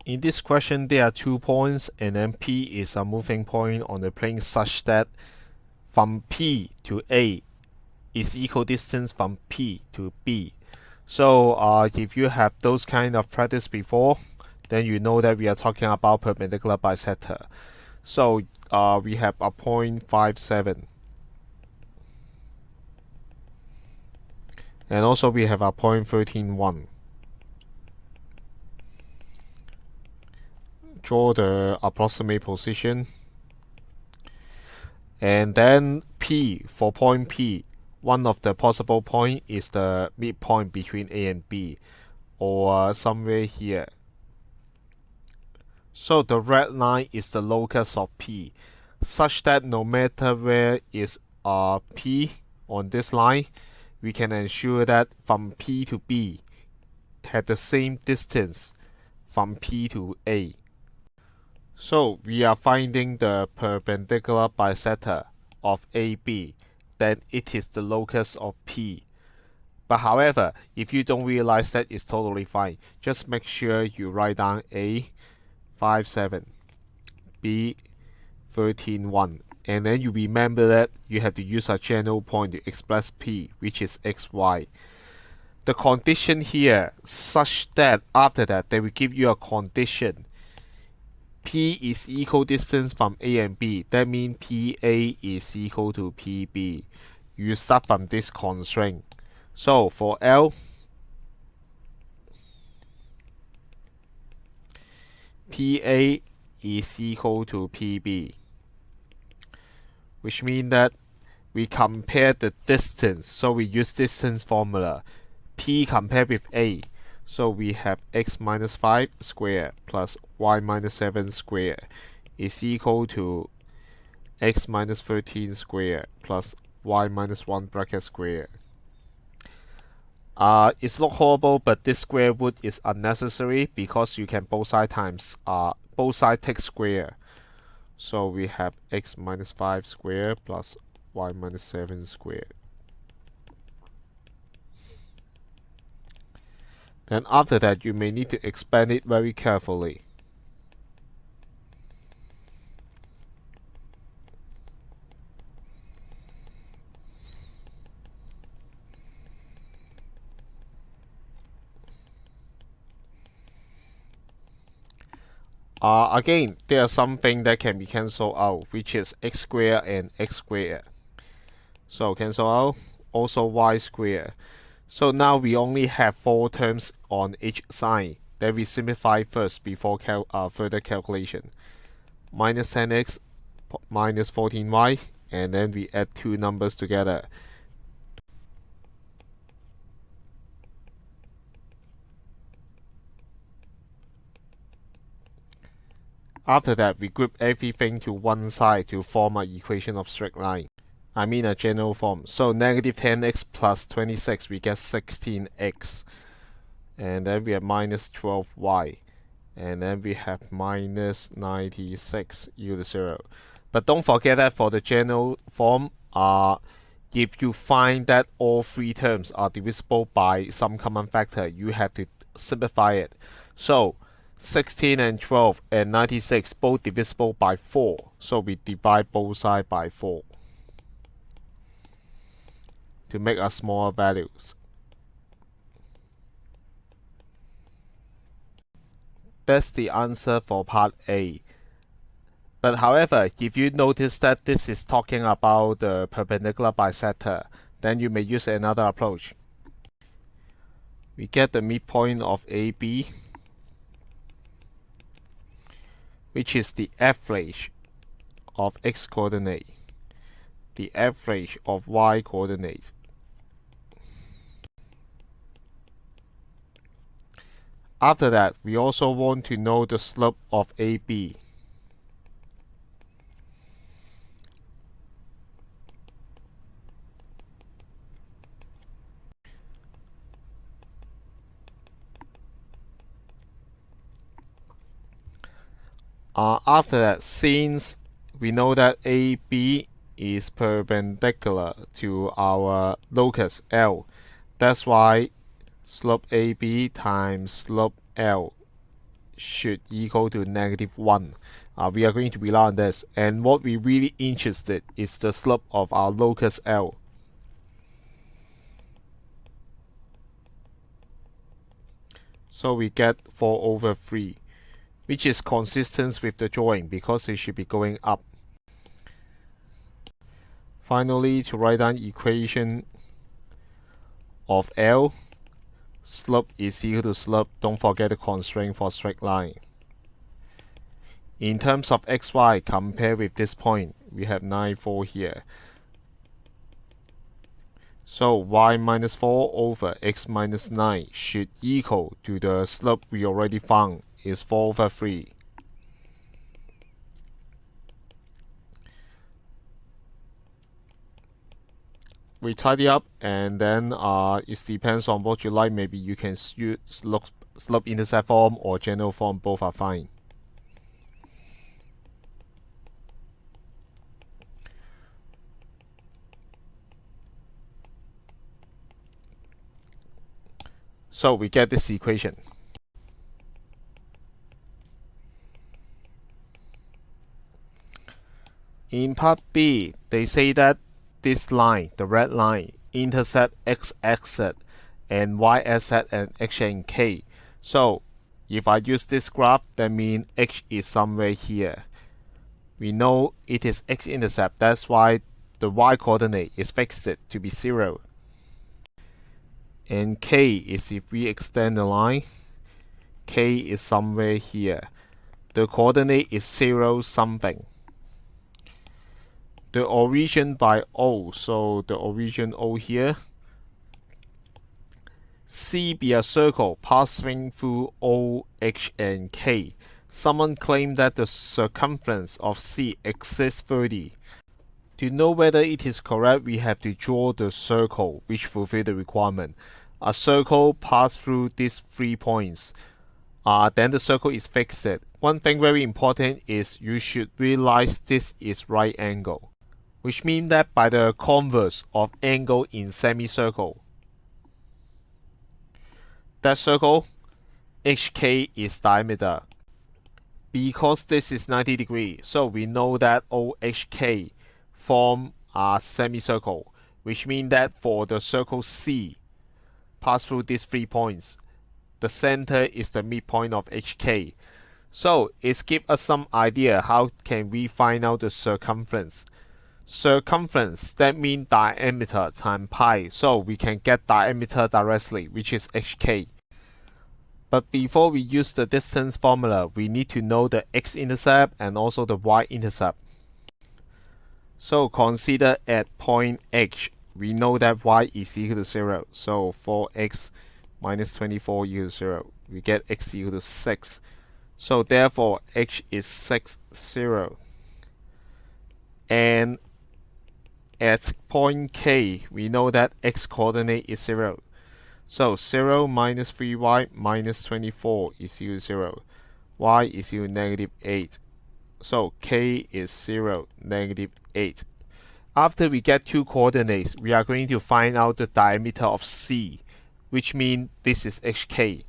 In this question, there are 2 points, and then P is a moving point on the plane such that from P to A is equal distance from P to B. So if you have those kind of practice before, then you know that we are talking about perpendicular bisector. So we have a point 57. And also we have a point 13.1. Draw the approximate position. And then P, for point P, one of the possible point is the midpoint between A and B, or somewhere here. So the red line is the locus of P, such that no matter where is P on this line, we can ensure that from P to B have the same distance from P to A. So we are finding the perpendicular bisector of AB, then it is the locus of P. But however, if you don't realize that, it's totally fine. Just make sure you write down A 57, B 13.1, and then you remember that you have to use a general point to express P, which is XY. The condition here, such that after that they will give you a condition. P is equal distance from A and B. That means PA is equal to PB. You start from this constraint. So for L, PA is equal to PB, which means that we compare the distance. So we use distance formula. P compared with A. So we have x minus 5 squared plus y minus 7 squared is equal to x minus 13 squared plus y minus 1 bracket squared. It's not horrible, but this square root is unnecessary because you can both sides take square. So we have x minus 5 squared plus y minus 7 squared. Then after that, you may need to expand it very carefully. Again, there are something that can be cancelled out, which is x squared and x squared. So cancel out. Also y squared. So now we only have 4 terms on each side. Then we simplify first before further calculation. Minus 10x minus 14y, and then we add 2 numbers together. After that, we group everything to one side to form an equation of straight line. I mean a general form. So negative 10x plus 26, we get 16x. And then we have minus 12y. And then we have minus 96 equal to 0. But don't forget that for the general form, if you find that all 3 terms are divisible by some common factor, you have to simplify it. So 16 and 12 and 96 both divisible by 4. So we divide both sides by 4. To make us smaller values. That's the answer for part A. But however, if you notice that this is talking about the perpendicular bisector, then you may use another approach. We get the midpoint of AB, which is the average of x coordinate, the average of y coordinates. After that, we also want to know the slope of AB. After that, since we know that AB is perpendicular to our locus L, that's why slope AB times slope L should equal to -1. We are going to rely on this, and what we really interested is the slope of our locus L. So we get 4/3, which is consistent with the drawing because it should be going up. Finally, to write down equation of L, slope is equal to slope. Don't forget the constraint for straight line. In terms of xy, compare with this point, we have 9, 4 here. So y minus 4 over x minus 9 should equal to the slope we already found, is 4/3. We tidy up, and then it depends on what you like. Maybe you can use slope intercept form or general form, both are fine. So we get this equation. In part B, they say that this line, the red line, intersect x-axis and y-axis and h and k. So if I use this graph, that means h is somewhere here. We know it is x-intercept, that's why the y-coordinate is fixed to be 0. And k is, if we extend the line, k is somewhere here. The coordinate is 0 something. The origin by O, so the origin O here. C be a circle passing through O, H, and K. Someone claimed that the circumference of C exceeds 30. To know whether it is correct, we have to draw the circle which fulfills the requirement. A circle passes through these 3 points. Then the circle is fixed. One thing very important is you should realize this is right angle, which means that by the converse of angle in semicircle, that circle HK is diameter. Because this is 90 degrees, so we know that OHK form a semicircle, which means that for the circle C pass through these 3 points, the center is the midpoint of HK. So it gives us some idea how can we find out the circumference. Circumference, that means diameter times pi, so we can get diameter directly, which is HK. But before we use the distance formula, we need to know the x-intercept and also the y-intercept. So consider at point H, we know that y is equal to 0. So 4x minus 24 equals 0. We get x equal to 6. So therefore H is 6, 0. And at point K, we know that x coordinate is 0. So 0 minus 3y minus 24 is equal to 0. Y is equal to -8. So K is 0, -8. After we get 2 coordinates, we are going to find out the diameter of C, which means this is HK.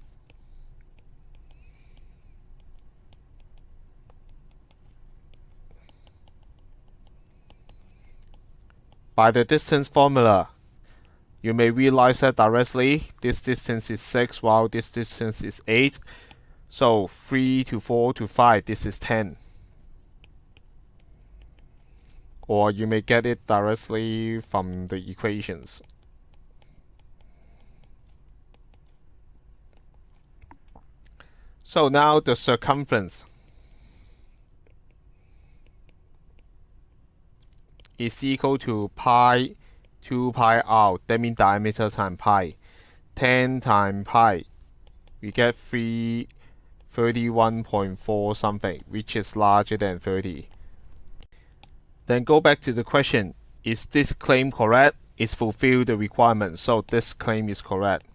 By the distance formula, you may realize that directly this distance is 6 while this distance is 8. So 3 to 4 to 5, this is 10. Or you may get it directly from the equations. So now the circumference is equal to pi 2 pi r, that means diameter times pi. 10 times pi, we get 31.4 something, which is larger than 30. Then go back to the question, is this claim correct? It's fulfilled the requirement, so this claim is correct.